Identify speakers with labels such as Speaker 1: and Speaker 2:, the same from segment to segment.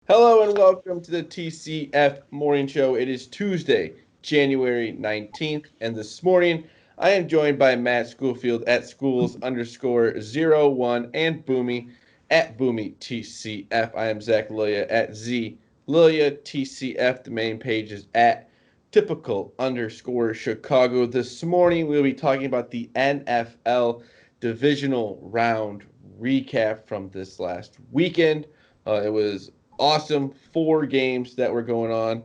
Speaker 1: Hello and welcome to the TCF Morning Show. It is Tuesday, January 19th, and this morning I am joined by Matt Schoolfield at schools_01 and Boomy at Boomy TCF. I am Zach Lilia at Z Lilia TCF. The main page is at typical_Chicago. This morning we'll be talking about the NFL divisional round recap from this last weekend. It was awesome 4 games that were going on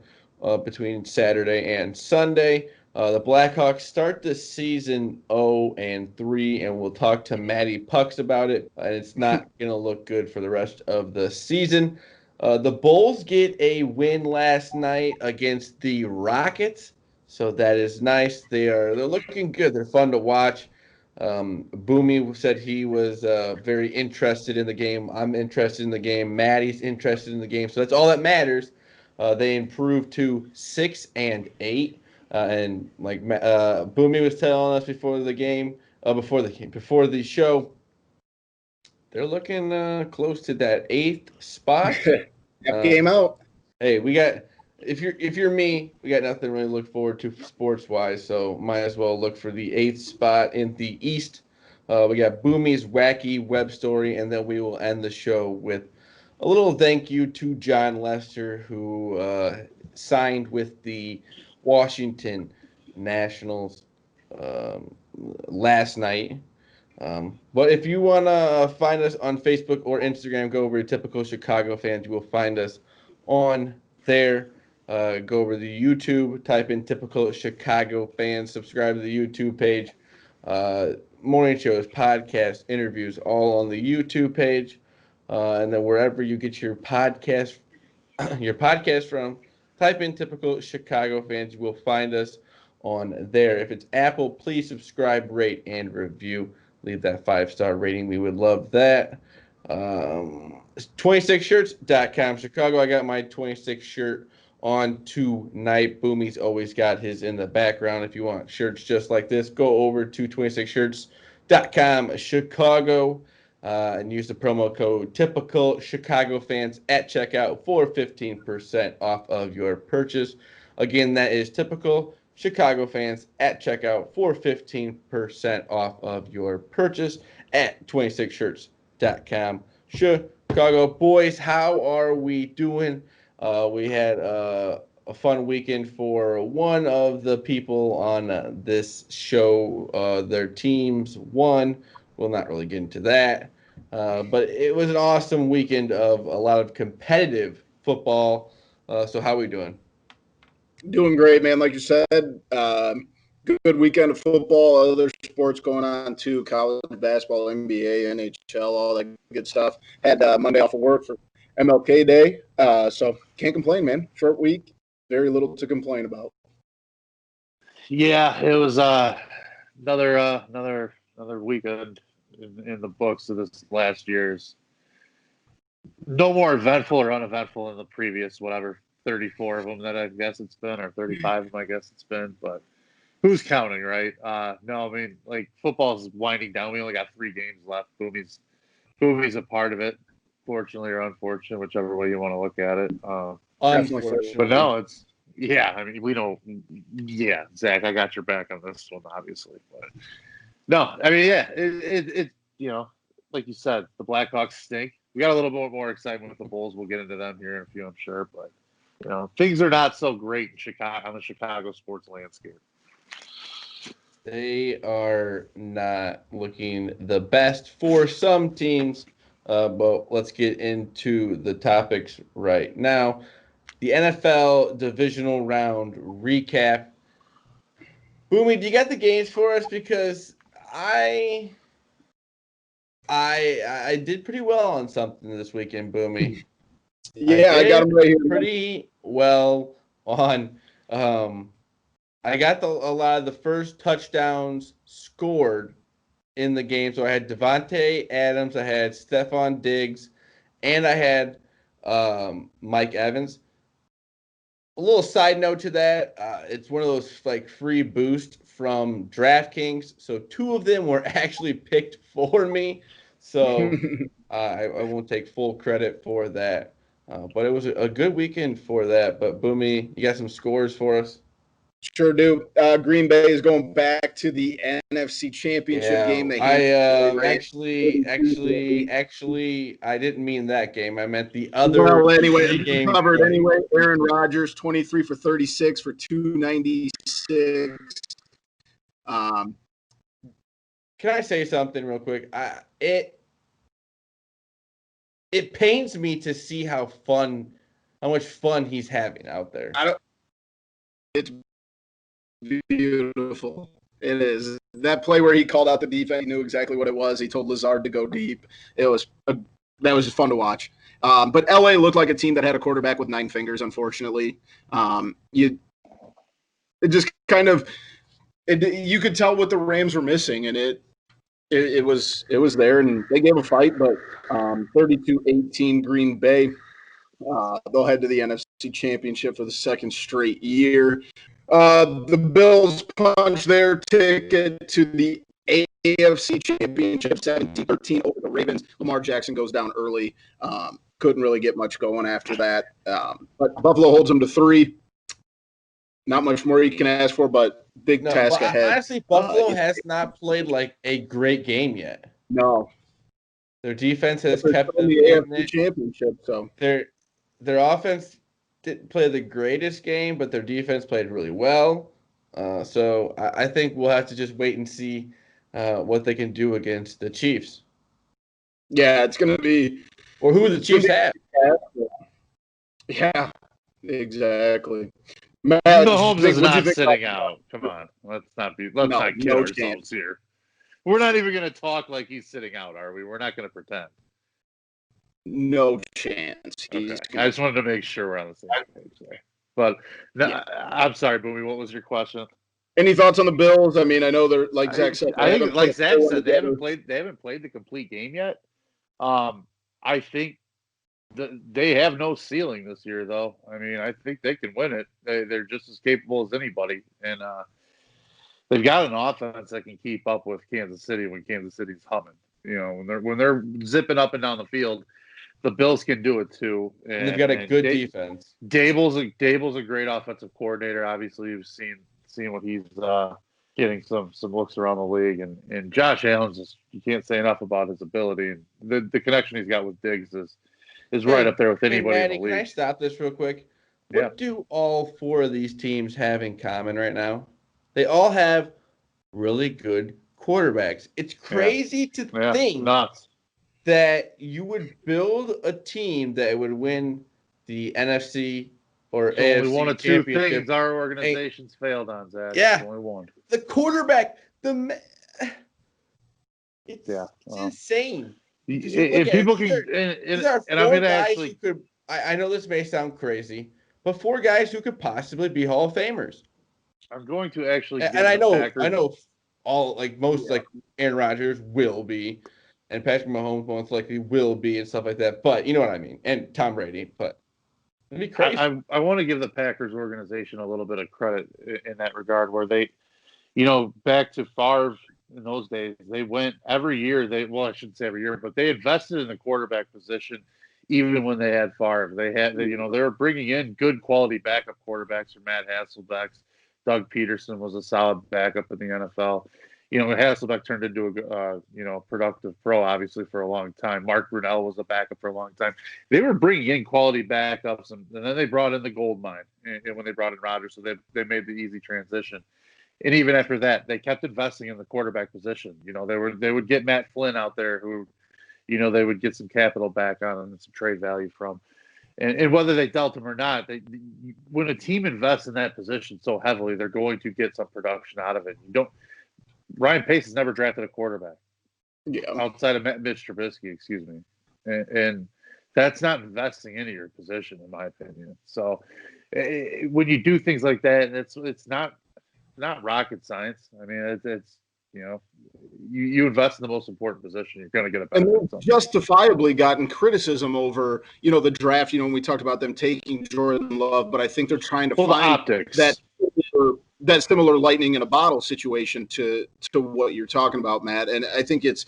Speaker 1: between Saturday and Sunday. The Blackhawks start the season 0-3, and we'll talk to Matty Pucks about it. And it's not going to look good for the rest of the season. The Bulls get a win last night against the Rockets, so that is nice. They're looking good. They're fun to watch. Boomy said he was very interested in the game. I'm interested in the game. Maddie's interested in the game. So that's all that matters. They improved to 6-8, and like Boomy was telling us before the show, they're looking close to that 8th spot.
Speaker 2: Half
Speaker 1: Uh,
Speaker 2: game out.
Speaker 1: hey, we got if you're me, we got nothing really to look forward to sports wise, so might as well look for the 8th spot in the East. We got Boomy's Wacky Web Story, and then we will end the show with a little thank you to Jon Lester, who signed with the Washington Nationals um, last night. But if you want to find us on Facebook or Instagram, go over to Typical Chicago Fans. You will find us on there. Go over to YouTube, type in Typical Chicago Fans, subscribe to the YouTube page. Morning shows, podcasts, interviews, all on the YouTube page. And then wherever you get your podcast, your podcast from, type in Typical Chicago Fans. You will find us on there. If it's Apple, please subscribe, rate, and review. Leave that 5-star rating. We would love that. 26shirts.com. Chicago, I got my 26 shirt on tonight. Boomy's always got his in the background. If you want shirts just like this, go over to 26shirts.com. Chicago. And use the promo code Typical Chicago Fans at checkout for 15% off of your purchase. Again, that is Typical Chicago Fans at checkout for 15% off of your purchase at 26shirts.com. Chicago boys, how are we doing? We had a fun weekend for one of the people on this show. Their teams won. We'll not really get into that. But it was an awesome weekend of a lot of competitive football. So how are we doing?
Speaker 2: Doing great, man. Like you said, good weekend of football. Other sports going on too: college basketball, NBA, NHL, all that good stuff. Had Monday off of work for MLK Day, so can't complain, man. Short week, very little to complain about.
Speaker 3: Yeah, it was another weekend in the books of this last year's. No more eventful or uneventful than the previous whatever 34 of them that I guess it's been, or 35 of them I guess it's been. But who's counting, right? No, I mean, like, football's winding down. We only got 3 games left. Boomy's a part of it, fortunately or unfortunately, whichever way you want to look at it.
Speaker 2: Definitely
Speaker 3: But
Speaker 1: Unfortunately.
Speaker 3: no, it's yeah. I mean, we don't. Yeah, Zach, I got your back on this one, obviously. But no, I mean, yeah, it like you said, the Blackhawks stink. We got a little bit more excitement with the Bulls. We'll get into them here in a few, I'm sure. But things are not so great in Chicago on the Chicago sports landscape.
Speaker 1: They are not looking the best for some teams. But let's get into the topics right now. The NFL divisional round recap. Boomy, do you got the games for us? Because I I did pretty well on something this weekend, Boomy. I
Speaker 2: Yeah, I got
Speaker 1: did
Speaker 2: them right here.
Speaker 1: pretty well on. I got a lot of the first touchdowns scored in the game. So I had Devontae Adams, I had Stephon Diggs, and I had Mike Evans. A little side note to that, it's one of those like free boost from DraftKings. So 2 of them were actually picked for me. So I won't take full credit for that. But it was a good weekend for that. But Boomy, you got some scores for us?
Speaker 2: Sure do. Green Bay is going back to the NFC Championship game. They
Speaker 1: actually, I didn't mean that game. I meant the other
Speaker 2: well, anyway,
Speaker 1: game.
Speaker 2: covered anyway. Aaron Rodgers, 23 for 36 for 296.
Speaker 1: Can I say something real quick? It pains me to see how much fun he's having out there.
Speaker 2: It's beautiful. It is. That play where he called out the defense, he knew exactly what it was. He told Lazard to go deep. That was just fun to watch. But LA looked like a team that had a quarterback with 9 fingers, unfortunately. It just kind of you could tell what the Rams were missing, and it was there, and they gave a fight, but 32-18 Green Bay. They'll head to the NFC Championship for the second straight year. The Bills punched their ticket to the AFC Championship 17-13 over the Ravens. Lamar Jackson goes down early. Couldn't really get much going after that. But Buffalo holds them to 3. Not much more you can ask for, but task ahead.
Speaker 1: Honestly, Buffalo has not played like a great game yet.
Speaker 2: No.
Speaker 1: Their defense has kept them
Speaker 2: in the AFC Championship. So
Speaker 1: their offense didn't play the greatest game, but their defense played really well. So I think we'll have to just wait and see what they can do against the Chiefs.
Speaker 2: Yeah, it's going to be –
Speaker 1: or who the Chiefs have.
Speaker 2: Yeah, exactly.
Speaker 3: Mahomes is not sitting out. Come on. Let's not kid ourselves here. We're not even going to talk like he's sitting out, are we? We're not going to pretend.
Speaker 2: No chance.
Speaker 3: Okay. I just wanted to make sure we're on the same page there. But I'm sorry, Boomy. What was your question?
Speaker 2: Any thoughts on the Bills? I mean, I know they're like Zach said.
Speaker 3: I think, like Zach said, they haven't played the complete game yet. I think they have no ceiling this year, though. I mean, I think they can win it. They're just as capable as anybody, and they've got an offense that can keep up with Kansas City when Kansas City's humming. You know, when they're zipping up and down the field, the Bills can do it too.
Speaker 1: And they've got a good defense.
Speaker 3: Dable's a great offensive coordinator. Obviously, you've seen what he's getting some looks around the league, and Josh Allen's just, you can't say enough about his ability, and the connection he's got with Diggs is right up there with anybody in the league.
Speaker 1: Can I stop this real quick? What do all 4 of these teams have in common right now? They all have really good quarterbacks. It's crazy to think that you would build a team that would win the NFC or AFC
Speaker 3: only one of 2 things our organization's failed on, Zach.
Speaker 1: Yeah.
Speaker 3: Only one.
Speaker 1: The quarterback. It's insane.
Speaker 3: If people can, and I'm going to actually.
Speaker 1: I know this may sound crazy, but 4 guys who could possibly be Hall of Famers.
Speaker 3: I'm going to actually.
Speaker 1: And I know all most like Aaron Rodgers will be, and Patrick Mahomes most likely will be, and stuff like that. But you know what I mean, and Tom Brady. But it'd be crazy.
Speaker 3: I want to give the Packers organization a little bit of credit in that regard, where they, back to Favre in those days, they went every year. I shouldn't say every year, but they invested in the quarterback position, even when they had Favre. They were bringing in good quality backup quarterbacks for Matt Hasselbeck. Doug Peterson was a solid backup in the NFL. Hasselbeck turned into a productive pro, obviously, for a long time. Mark Brunell was a backup for a long time. They were bringing in quality backups, and then they brought in the gold mine and when they brought in Rodgers, so they made the easy transition. And even after that, they kept investing in the quarterback position. They would get Matt Flynn out there, who, they would get some capital back on and some trade value from. And whether they dealt him or not, when a team invests in that position so heavily, they're going to get some production out of it. Ryan Pace has never drafted a quarterback outside of Mitch Trubisky, excuse me. And that's not investing into your position, in my opinion. So when you do things like that, it's not rocket science. I mean, it's you invest in the most important position, you're going to get a benefit.
Speaker 2: And they've justifiably gotten criticism over, the draft, when we talked about them taking Jordan Love, but I think they're trying to find
Speaker 3: optics.
Speaker 2: that similar lightning in a bottle situation to what you're talking about, Matt. And I think it's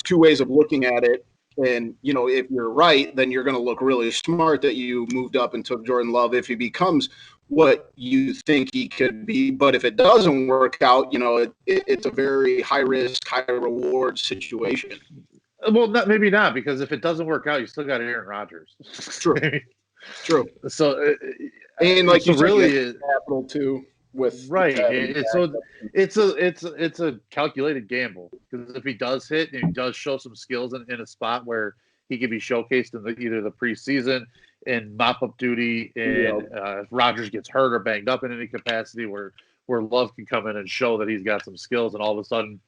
Speaker 2: 2 ways of looking at it. And, if you're right, then you're going to look really smart that you moved up and took Jordan Love if he becomes what you think he could be. But if it doesn't work out, it's a very high risk, high reward situation.
Speaker 3: Well, maybe not, because if it doesn't work out, you still got Aaron Rodgers.
Speaker 2: True. True.
Speaker 3: So,
Speaker 2: and like
Speaker 3: so
Speaker 2: you
Speaker 3: really,
Speaker 2: said, capital too. With
Speaker 3: right, it's a calculated gamble, because if he does hit and he does show some skills in a spot where he can be showcased in either the preseason and mop up duty, and if Rodgers gets hurt or banged up in any capacity, where Love can come in and show that he's got some skills, and all of a sudden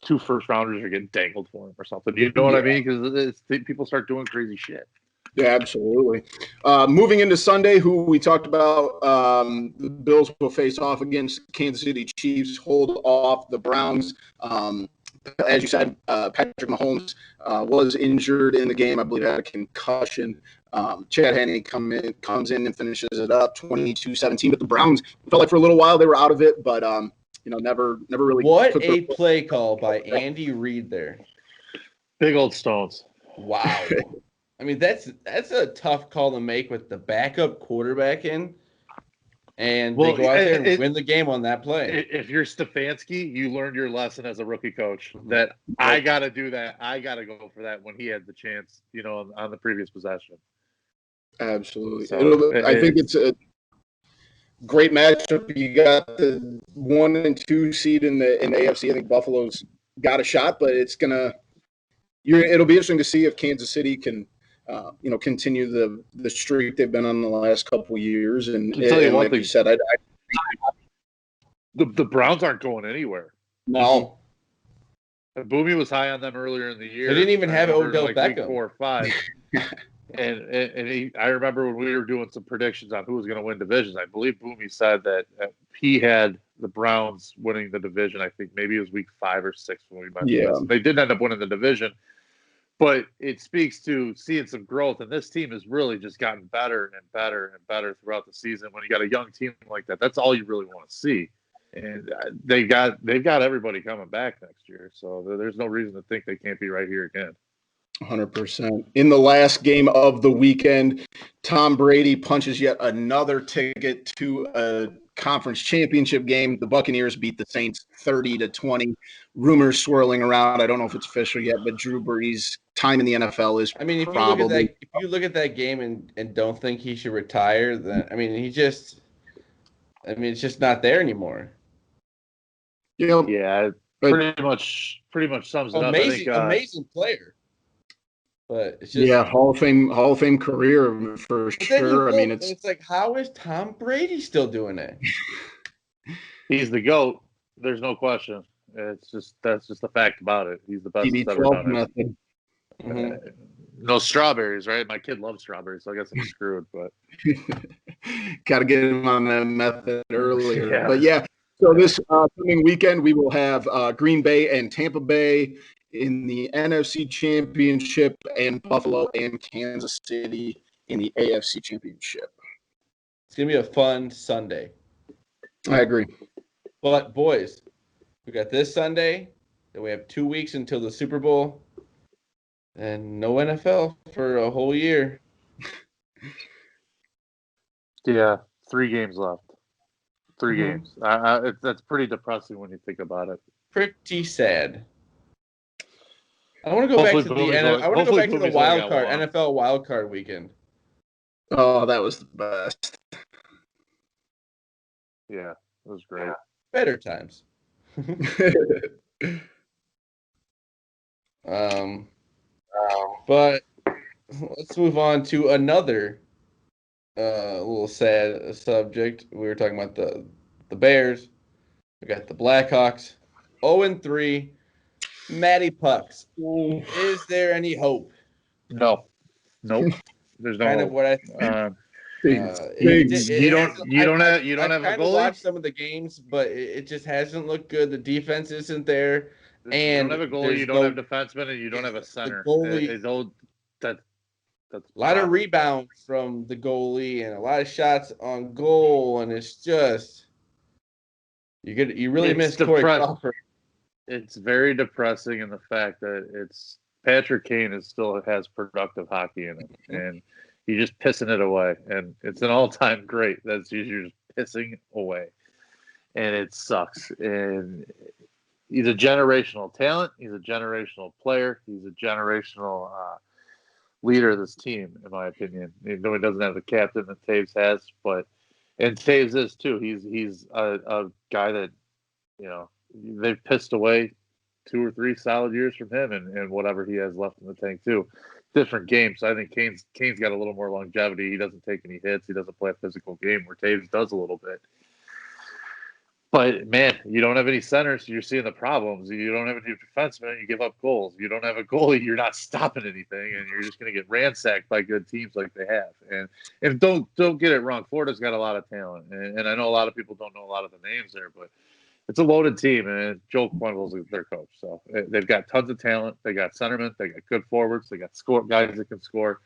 Speaker 3: 2 first-rounders are getting dangled for him or something. You know what I mean? Because people start doing crazy shit.
Speaker 2: Yeah, absolutely. Moving into Sunday, who we talked about, the Bills will face off against Kansas City Chiefs, hold off the Browns. As you said, Patrick Mahomes was injured in the game. I believe had a concussion. Chad Henne comes in and finishes it up 22-17. But the Browns felt like for a little while they were out of it, but never really.
Speaker 1: What a play call by Andy Reid there.
Speaker 3: Big old stones.
Speaker 1: Wow. I mean, that's a tough call to make with the backup quarterback in, and they go out there and win the game on that play.
Speaker 3: If you're Stefanski, you learned your lesson as a rookie coach that I got to do that. I got to go for that when he had the chance, on the previous possession.
Speaker 2: Absolutely. So I think it's a great matchup. You got the 1 and 2 seed in the AFC. I think Buffalo's got a shot, but it'll be interesting to see if Kansas City can continue the streak they've been on the last couple of years. And like you said,
Speaker 3: the Browns aren't going anywhere.
Speaker 2: No.
Speaker 3: Boomy was high on them earlier in the year.
Speaker 1: They didn't even have Odell Beckham.
Speaker 3: Week 4 or 5. I remember when we were doing some predictions on who was going to win divisions, I believe Boomy said that he had the Browns winning the division. I think maybe it was week 5 or 6 when we met.
Speaker 2: Yeah.
Speaker 3: They did end up winning the division. But it speaks to seeing some growth, and this team has really just gotten better and better and better throughout the season. When you got a young team like that, that's all you really want to see. And they've got everybody coming back next year, so there's no reason to think they can't be right here again.
Speaker 2: 100%. In the last game of the weekend, Tom Brady punches yet another ticket to a conference championship game. The Buccaneers beat the Saints 30-20. Rumors swirling around. I don't know if it's official yet, but Drew Brees' time in the NFL is.
Speaker 1: I mean, if you look at that game and don't think he should retire, then it's just not there anymore.
Speaker 3: Yeah, pretty much sums it up.
Speaker 1: Amazing player. But it's just
Speaker 2: Hall of Fame career for sure.
Speaker 1: It's like, how is Tom Brady still doing it?
Speaker 3: He's the GOAT. There's no question. That's just the fact about it. He's the best that's ever done it.
Speaker 1: Mm-hmm.
Speaker 3: No strawberries, right? My kid loves strawberries, so I guess I'm screwed. But
Speaker 2: got to get him on that method earlier.
Speaker 3: Yeah.
Speaker 2: But yeah, so this coming weekend we will have Green Bay and Tampa Bay in the NFC Championship, and Buffalo and Kansas City in the AFC Championship.
Speaker 1: It's going to be a fun Sunday.
Speaker 2: I agree.
Speaker 1: But, boys, we got this Sunday, then we have 2 weeks until the Super Bowl, and no NFL for a whole year.
Speaker 3: Yeah, 3 games left. 3 games. That's pretty depressing when you think about it.
Speaker 1: Pretty sad. I want to go back to the wild card, NFL wild card weekend.
Speaker 2: Oh, that was the best.
Speaker 3: Yeah, it was great.
Speaker 1: Better times. But let's move on to another little sad subject. We were talking about the Bears. We got the Blackhawks. 0-3. Matty Pucks. Is there any hope?
Speaker 3: No. Nope. There's no
Speaker 1: kind
Speaker 3: hope.
Speaker 1: Of what I
Speaker 3: you don't have a goalie?
Speaker 1: Watched some of the games, but it just hasn't looked good. The defense isn't there. And
Speaker 3: you don't have a goalie, you don't have defensemen, and you don't have a center.
Speaker 1: That's a lot of rebounds from the goalie and a lot of shots on goal, and it's just you really miss Corey Crawford.
Speaker 3: It's very depressing in the fact that it's Patrick Kane still has productive hockey in him, and he's just pissing it away, and it's an all-time great. That's you're just pissing away, and it sucks. And he's a generational talent. He's a generational player. He's a generational leader of this team, in my opinion. Even though he doesn't have the captain that Taves has, and Taves is too. He's a guy that they've pissed away 2 or 3 solid years from him, and whatever he has left in the tank too. Different games. So I think Kane's got a little more longevity. He doesn't take any hits. He doesn't play a physical game where Taves does a little bit. But man, you don't have any centers. You're seeing the problems. You don't have any defensemen. You give up goals. You don't have a goalie. You're not stopping anything, and you're just going to get ransacked by good teams like they have. And don't get it wrong. Florida's got a lot of talent, and I know a lot of people don't know a lot of the names there, but it's a loaded team, and Joel Quenneville's their coach. So they've got tons of talent. They got centermen. They got good forwards. They got guys that can score.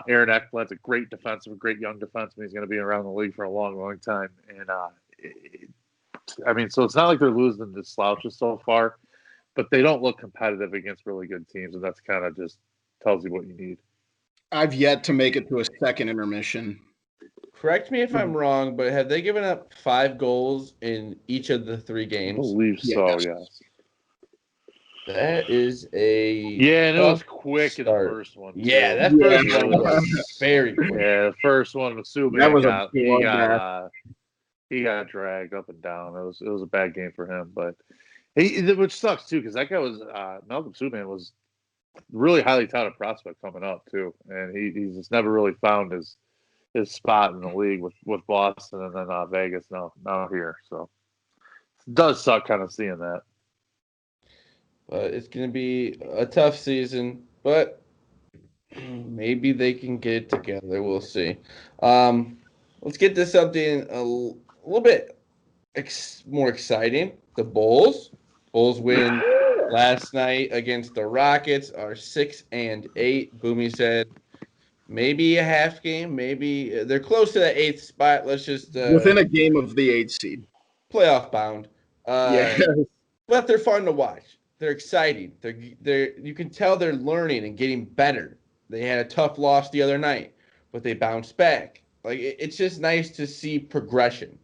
Speaker 3: Aaron Ekblad's a great defenseman, great young defenseman. He's going to be around the league for a long, long time. And so it's not like they're losing to slouches so far, but they don't look competitive against really good teams, and that's kind of just tells you what you need.
Speaker 2: I've yet to make it to a second intermission.
Speaker 1: Correct me if I'm wrong, but have they given up 5 goals in each of the 3
Speaker 3: I
Speaker 1: games?
Speaker 3: believe so, yes.
Speaker 1: That is and
Speaker 3: it was quick in the first one. Too.
Speaker 1: Yeah, that first one was very quick.
Speaker 3: Yeah, the first one with Subban he got dragged up and down. It was a bad game for him, but which sucks too because that guy was Malcolm Subban was really highly touted prospect coming up too, and he's just never really found his spot in the league with Boston and then Vegas now here. So it does suck kind of seeing that.
Speaker 1: But it's going to be a tough season, but maybe they can get it together. We'll see. Let's get to something a little bit more exciting. The Bulls. Bulls win last night against the Rockets. Are 6-8. Boomy said maybe a half game. Maybe they're close to the 8th spot. Let's just
Speaker 2: within a game of the 8th seed,
Speaker 1: playoff bound.
Speaker 2: Yeah,
Speaker 1: but they're fun to watch. They're exciting. They're you can tell they're learning and getting better. They had a tough loss the other night, but they bounced back. Like it's just nice to see progression.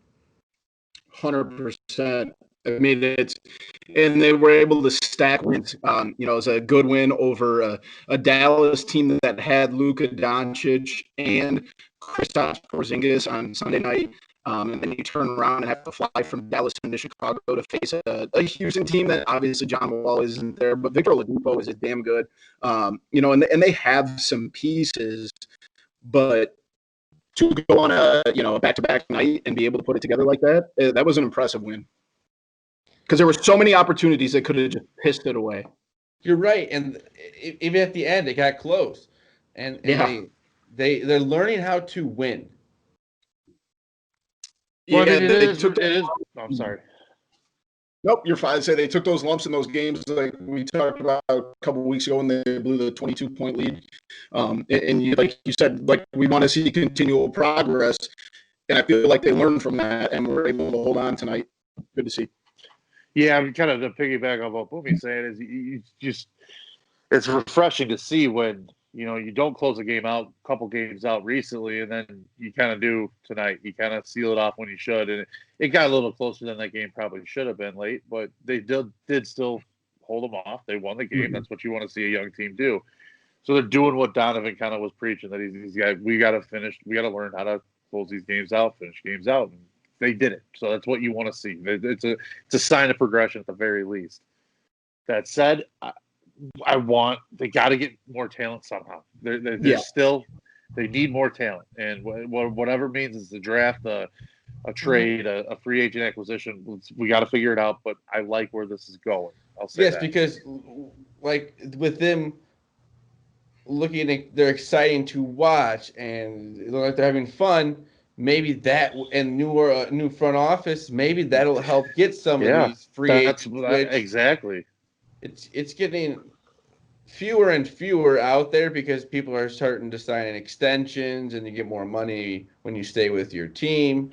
Speaker 2: 100%. I mean, and they were able to stack wins. It's a good win over a Dallas team that had Luka Doncic and Kristaps Porzingis on Sunday night. And then you turn around and have to fly from Dallas into Chicago to face a Houston team that obviously John Wall isn't there, but Victor Oladipo is damn good. And they have some pieces, but to go on a back-to-back night and be able to put it together like that, that was an impressive win. Because there were so many opportunities that could have just pissed it away.
Speaker 1: You're right, and even at the end, it got close, and they're learning how to win.
Speaker 3: Well, I'm sorry.
Speaker 2: Nope, you're fine. Say they took those lumps in those games like we talked about a couple of weeks ago when they blew the 22-point lead. Like you said, like we want to see continual progress, and I feel like they learned from that and were able to hold on tonight. Good to see.
Speaker 3: Yeah, I'm kind of the piggyback on what Boomy's saying is it's refreshing to see when you don't close a game out, a couple games out recently, and then you kind of do tonight. You kind of seal it off when you should, and it got a little closer than that game probably should have been late, but they did still hold them off. They won the game. Mm-hmm. That's what you want to see a young team do. So they're doing what Donovan kind of was preaching, that these guys, we got to learn how to close these games out, finish games out, and they did it. So that's what you want to see. It's a sign of progression at the very least. That said, they got to get more talent somehow. They need more talent, and whatever means is the draft, a trade, a free agent acquisition. We got to figure it out. But I like where this is going. I'll say that.
Speaker 1: Because like with them looking, they're exciting to watch, and they look like they're having fun. Maybe that and new front office, maybe that'll help get some of these free agents.
Speaker 3: Exactly.
Speaker 1: It's getting fewer and fewer out there because people are starting to sign extensions and you get more money when you stay with your team.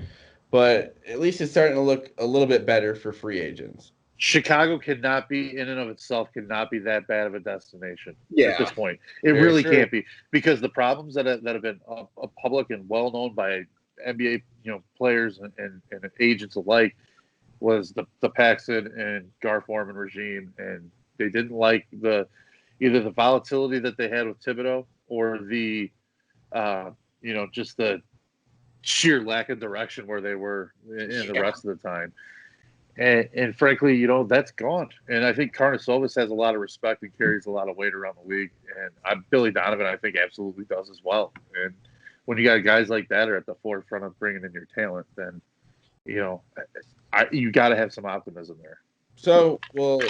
Speaker 1: But at least it's starting to look a little bit better for free agents.
Speaker 3: Chicago cannot be, in and of itself, cannot be that bad of a destination
Speaker 2: Yeah.
Speaker 3: at this point. It
Speaker 1: Very
Speaker 3: really
Speaker 1: true.
Speaker 3: can't be, because the problems that have been public and well known by NBA players and agents alike was the Paxson and Gar Forman regime, and they didn't like either the volatility that they had with Thibodeau or the just the sheer lack of direction where they were in the rest of the time. And frankly, that's gone. And I think Karnisovas has a lot of respect and carries a lot of weight around the league. And Billy Donovan, I think, absolutely does as well. And when you got guys like that are at the forefront of bringing in your talent, then you got to have some optimism there.
Speaker 1: So we'll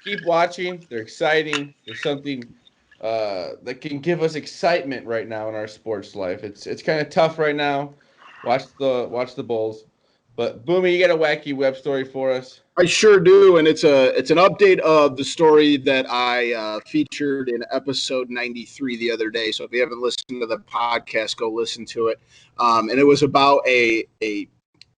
Speaker 1: keep watching. They're exciting. There's something that can give us excitement right now in our sports life. It's kind of tough right now. Watch the Bulls. But Boomy, you got a wacky web story for us?
Speaker 2: I sure do, and it's an update of the story that I featured in episode 93 the other day. So if you haven't listened to the podcast, go listen to it. And it was about a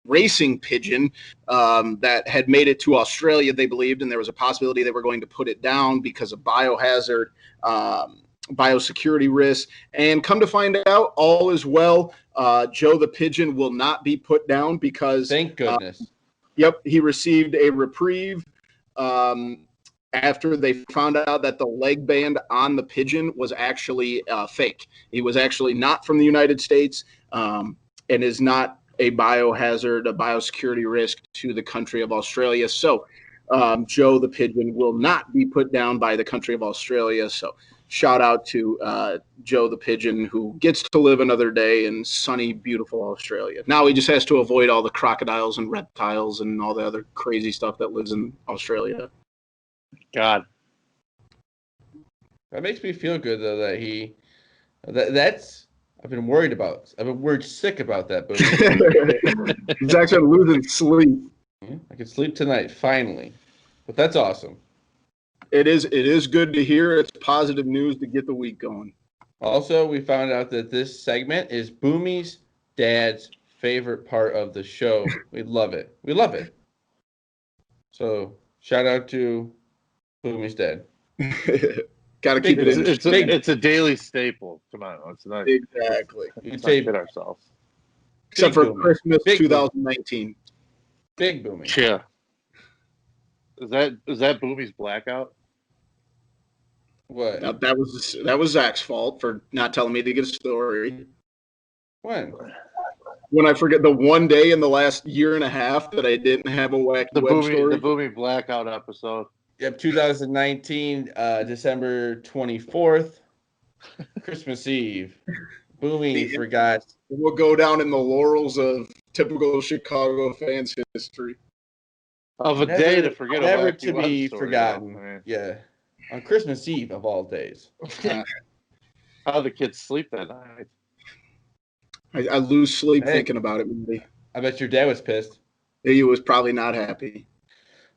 Speaker 2: racing pigeon that had made it to Australia, they believed, and there was a possibility they were going to put it down because of biohazard, biosecurity risks. And come to find out, all is well. Joe the pigeon will not be put down because,
Speaker 1: thank goodness.
Speaker 2: He received a reprieve after they found out that the leg band on the pigeon was actually fake. He was actually not from the United States and is not a biohazard, a biosecurity risk to the country of Australia. So Joe the pigeon will not be put down by the country of Australia. So shout out to Joe the pigeon, who gets to live another day in sunny, beautiful Australia. Now he just has to avoid all the crocodiles and reptiles and all the other crazy stuff that lives in Australia.
Speaker 3: God.
Speaker 1: That makes me feel good, though, that that's I've been worried about. I've been worried sick about that, but
Speaker 2: He's actually losing sleep.
Speaker 1: I can sleep tonight, finally. But that's awesome.
Speaker 2: It is good to hear. It's positive news to get the week going.
Speaker 1: Also, we found out that this segment is Boomy's dad's favorite part of the show. We love it. We love it. So, shout out to Boomy's dad.
Speaker 2: Got to keep it in.
Speaker 3: It's a daily staple. Come on, it's not
Speaker 2: exactly.
Speaker 3: Let's not kid ourselves.
Speaker 2: Except for
Speaker 1: Boomy.
Speaker 2: Christmas
Speaker 1: Big
Speaker 2: 2019.
Speaker 1: Big Boomy.
Speaker 3: Yeah. Is that Boomy's blackout?
Speaker 1: What?
Speaker 2: Now, that was Zach's fault for not telling me to get a story.
Speaker 1: When?
Speaker 2: When I forget the one day in the last year and a half that I didn't have a wacky web story.
Speaker 3: The Boomy blackout episode.
Speaker 1: Yep, 2019, December 24th, Christmas Eve. Boomy forgot.
Speaker 2: We'll go down in the laurels of typical Chicago fans history.
Speaker 3: Of a day to forget.
Speaker 1: Never
Speaker 3: a
Speaker 1: to be
Speaker 3: story,
Speaker 1: forgotten.
Speaker 3: though.
Speaker 1: Yeah. On Christmas Eve, of all days.
Speaker 3: How the kids sleep that night.
Speaker 2: I lose sleep thinking about it. Maybe.
Speaker 1: I bet your dad was pissed.
Speaker 2: He was probably not happy.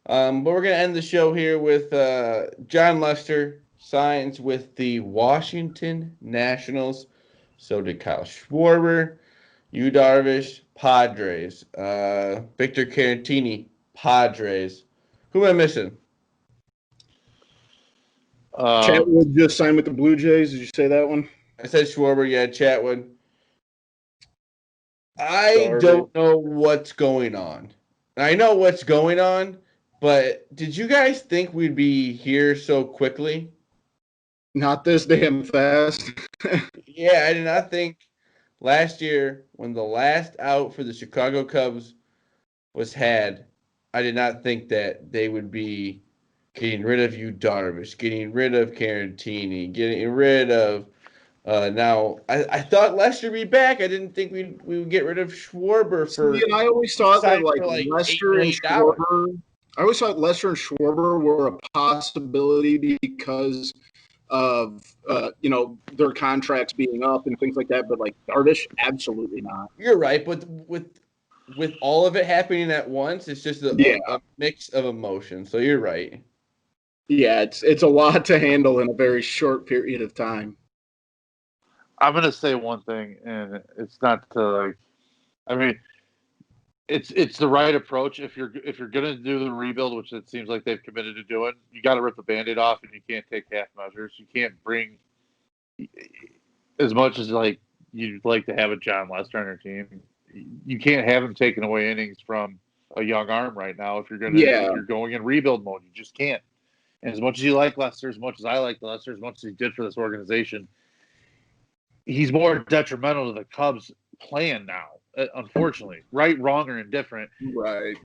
Speaker 1: But we're going to end the show here with Jon Lester signs with the Washington Nationals. So did Kyle Schwarber, Yu Darvish, Padres, Victor Caratini, Padres. Who am I missing?
Speaker 2: Chatwood just signed with the Blue Jays. Did you say that one?
Speaker 1: I said Schwarber, yeah, Chatwood. I don't know what's going on. I know what's going on, but did you guys think we'd be here so quickly?
Speaker 2: Not this damn fast.
Speaker 1: Yeah, I did not think last year when the last out for the Chicago Cubs was had, I did not think that they would be getting rid of Yu Darvish, getting rid of Caratini, getting rid of now. I thought Lester would be back. I didn't think we would get rid of Schwarber for.
Speaker 2: See, and I always thought that
Speaker 1: like
Speaker 2: Lester and Schwarber. I always thought Lester and Schwarber were a possibility because of their contracts being up and things like that. But like Darvish, absolutely not.
Speaker 1: You're right, but with all of it happening at once, it's just a mix of emotions. So you're right.
Speaker 2: Yeah, it's a lot to handle in a very short period of time.
Speaker 3: I'm gonna say one thing, and it's not to like. I mean, it's the right approach. If you're gonna do the rebuild, which it seems like they've committed to doing, you got to rip the Band-Aid off, and you can't take half measures. You can't bring as much as like you'd like to have a Jon Lester on your team. You can't have him taking away innings from a young arm right now. If you're going in rebuild mode, you just can't. And as much as you like Lester, as much as I like Lester, as much as he did for this organization, he's more detrimental to the Cubs' plan now. Unfortunately, right, wrong, or indifferent.
Speaker 2: Right.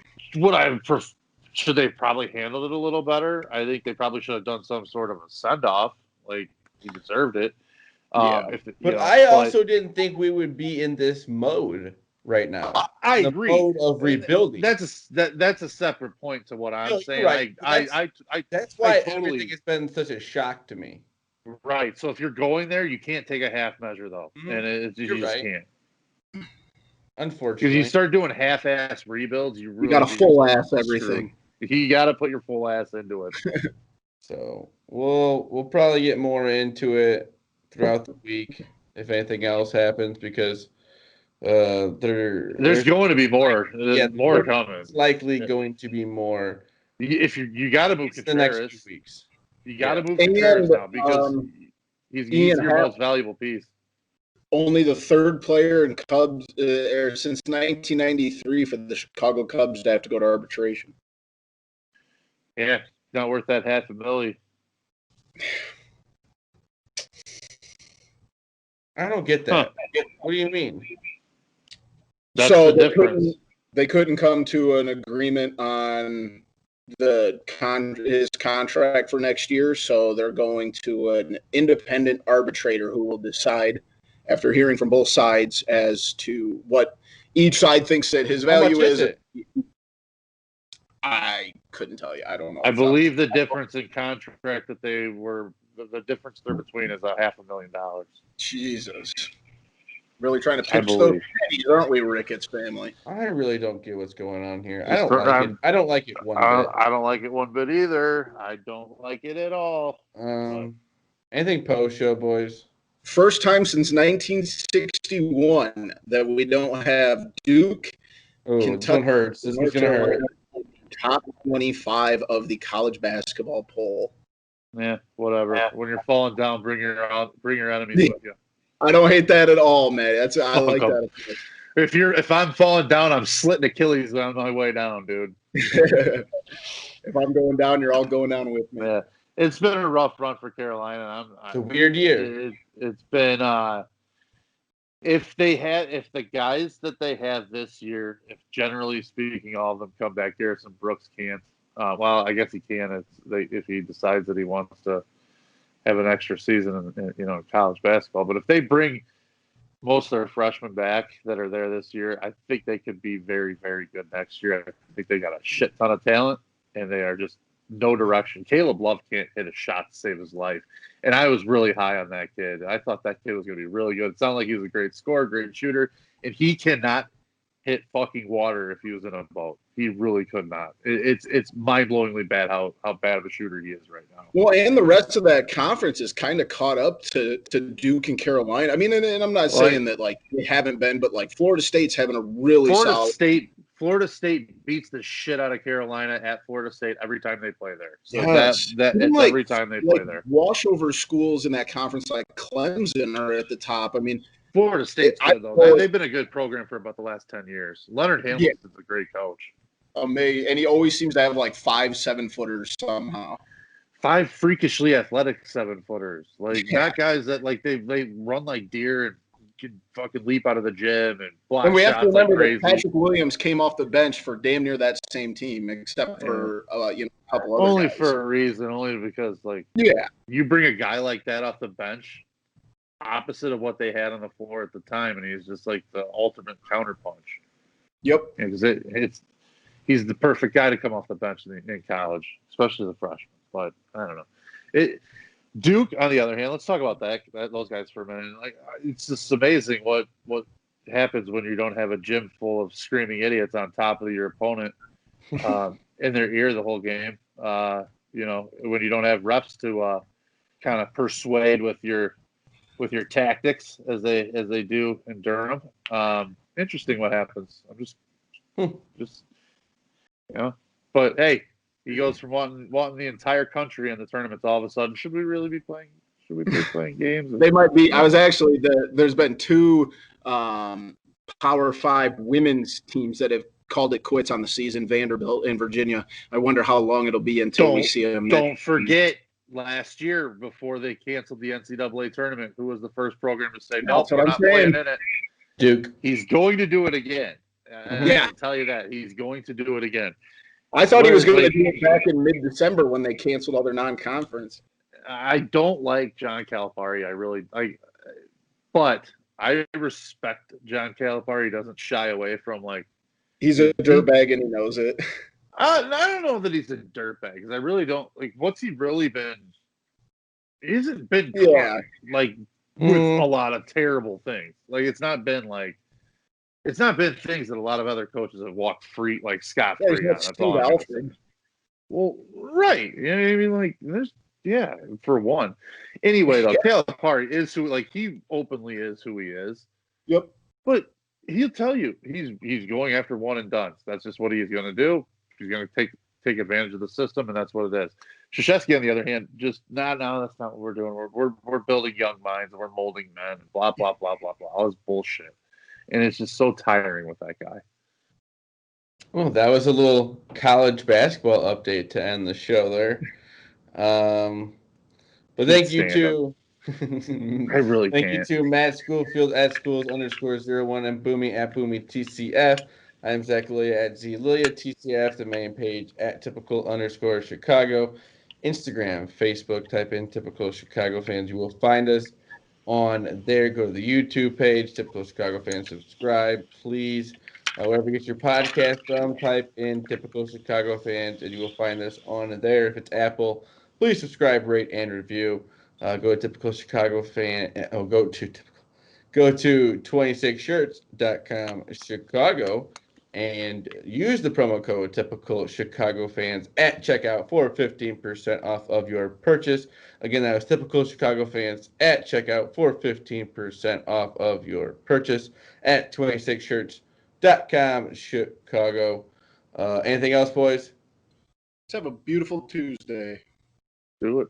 Speaker 3: Should they probably handled it a little better? I think they probably should have done some sort of a send off. Like he deserved it.
Speaker 1: But I also didn't think we would be in this mode right now.
Speaker 3: I agree.
Speaker 1: Mode of rebuilding.
Speaker 3: That's a separate point to what I'm saying.
Speaker 1: Right. That's why everything has been such a shock to me.
Speaker 3: Right. So if you're going there, you can't take a half measure though, and you just can't.
Speaker 1: Unfortunately,
Speaker 3: because you start doing half-ass rebuilds, you
Speaker 2: got to full-ass everything.
Speaker 3: You got to put your full ass into it.
Speaker 1: So we'll probably get more into it throughout the week if anything else happens, because there's
Speaker 3: going to be more. More coming.
Speaker 1: It's likely going to be more.
Speaker 3: If you got to move Contreras,
Speaker 1: the next 2 weeks.
Speaker 3: You got to move Contreras now because he's your most valuable piece.
Speaker 2: Only the third player in Cubs since 1993 for the Chicago Cubs to have to go to arbitration.
Speaker 3: Yeah, not worth that $500,000.
Speaker 1: I don't get that. What do you mean?
Speaker 3: That's the difference.
Speaker 2: They couldn't come to an agreement on his contract for next year, so they're going to an independent arbitrator who will decide, after hearing from both sides, as to what each side thinks that his value is. I couldn't tell you. I don't know.
Speaker 3: I believe the difference in contract that the difference there between is $500,000.
Speaker 2: Jesus. Really trying to pitch those pennies, aren't we, Ricketts family?
Speaker 1: I really don't get what's going on here. I don't like it. I don't like it one bit.
Speaker 3: I don't like it one bit either. I don't like it at all.
Speaker 1: Anything post-show, boys?
Speaker 2: First time since 1961 that we don't have Duke.
Speaker 1: Kentucky hurts. This is going to hurt.
Speaker 2: Top 25 of the college basketball poll.
Speaker 3: Yeah, whatever. Yeah. When you're falling down, bring your enemies with you.
Speaker 2: I don't hate that at all, man. I like that.
Speaker 3: If I'm falling down, I'm slitting Achilles on my way down, dude.
Speaker 2: If I'm going down, you're all going down with me.
Speaker 3: Yeah, it's been a rough run for Carolina.
Speaker 1: It's a weird year.
Speaker 3: It's been if the guys that they have this year, if generally speaking all of them come back, Garrison Brooks can't. Well, I guess he can if he decides that he wants to have an extra season in college basketball. But if they bring most of their freshmen back that are there this year, I think they could be very, very good next year. I think they got a shit ton of talent, and they are just no direction. Caleb Love can't hit a shot to save his life. And I was really high on that kid. I thought that kid was going to be really good. It sounded like he was a great scorer, great shooter, and he cannot hit fucking water if he was in a boat. He really could not. It's mind-blowingly bad how bad of a shooter he is right now.
Speaker 2: Well, and the rest of that conference is kind of caught up to Duke and Carolina. I mean, and I'm not saying that like they haven't been, but like Florida State's having a really solid.
Speaker 3: Florida State beats the shit out of Carolina at Florida State every time they play there. So
Speaker 2: yes.
Speaker 3: it's like, every time they play there.
Speaker 2: Washover schools in that conference like Clemson are at the top. I mean,
Speaker 3: Florida State's good, though. They've been a good program for about the last 10 years. Leonard Hamilton is a great coach.
Speaker 2: Amazing. And he always seems to have like 5 7-footers somehow.
Speaker 3: 5 freakishly athletic 7-footers. Like, not guys that, like, they run like deer and can fucking leap out of the gym and block shots. And we have to remember that
Speaker 2: Patrick Williams came off the bench for damn near that same team, except for a couple other
Speaker 3: only
Speaker 2: guys.
Speaker 3: For a reason, only because you bring a guy like that off the bench, opposite of what they had on the floor at the time, and he's just like the ultimate counterpunch.
Speaker 2: Yep,
Speaker 3: because he's the perfect guy to come off the bench in college, especially the freshman. But I don't know. Duke, on the other hand, let's talk about those guys for a minute. Like, it's just amazing what happens when you don't have a gym full of screaming idiots on top of your opponent in their ear the whole game. When you don't have reps to kind of persuade with your tactics as they do in Durham. Interesting what happens. I'm just Just, you know. But hey, he goes from wanting the entire country in the tournaments all of a sudden. Should we really be playing? Should we be playing games?
Speaker 2: They might be. I was actually there's been two Power 5 women's teams that have called it quits on the season, Vanderbilt and Virginia. I wonder how long it'll be until we see them.
Speaker 3: Don't forget last year before they canceled the NCAA tournament, who was the first program to say, nope, we're not playing in it?
Speaker 1: Duke.
Speaker 3: He's going to do it again.
Speaker 2: Yeah.
Speaker 3: I can tell you that. He's going to do it again.
Speaker 2: I thought he was going to do it back in mid-December when they canceled all their non-conference.
Speaker 3: I don't like John Calipari. But I respect John Calipari. He doesn't shy away from like.
Speaker 2: He's a dirtbag and he knows it.
Speaker 3: I don't know that he's a dirtbag because I really don't like. What's he really been? He hasn't been caught, like with a lot of terrible things. Like it's not been things that a lot of other coaches have walked free, like scot free.
Speaker 2: Yeah, that's all.
Speaker 3: Well, right. You know what I mean? Like there's. Yeah, for one. Anyway, though, Calipari is who, like, he openly is who he is.
Speaker 2: Yep.
Speaker 3: But he'll tell you he's going after one and done. That's just what he's going to do. He's going to take advantage of the system, and that's what it is. Krzyzewski, on the other hand, just no, that's not what we're doing. We're building young minds and we're molding men. And blah blah blah blah blah. All this bullshit, and it's just so tiring with that guy.
Speaker 1: Well, that was a little college basketball update to end the show there. But thank you to
Speaker 3: I really
Speaker 1: thank
Speaker 3: can't.
Speaker 1: you to Matt Schoolfield at schools_01 and Boomy at Boomy TCF. I'm Zach Lilia at ZLilia TCF, the main page at typical_Chicago. Instagram, Facebook, type in Typical Chicago Fans. You will find us on there. Go to the YouTube page, Typical Chicago Fans. Subscribe, please. Wherever you get your podcast from, type in Typical Chicago Fans, and you will find us on there. If it's Apple, please subscribe, rate, and review. Go to Typical Chicago Fan. Go to 26shirts.com Chicago and use the promo code Typical Chicago Fans at checkout for 15% off of your purchase. Again, that is Typical Chicago Fans at checkout for 15% off of your purchase at 26shirts.com Chicago. Anything else, boys?
Speaker 2: Let's have a beautiful Tuesday.
Speaker 3: Do it.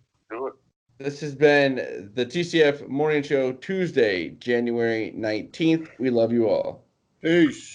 Speaker 1: This has been the TCF Morning Show, Tuesday, January 19th. We love you all.
Speaker 2: Peace.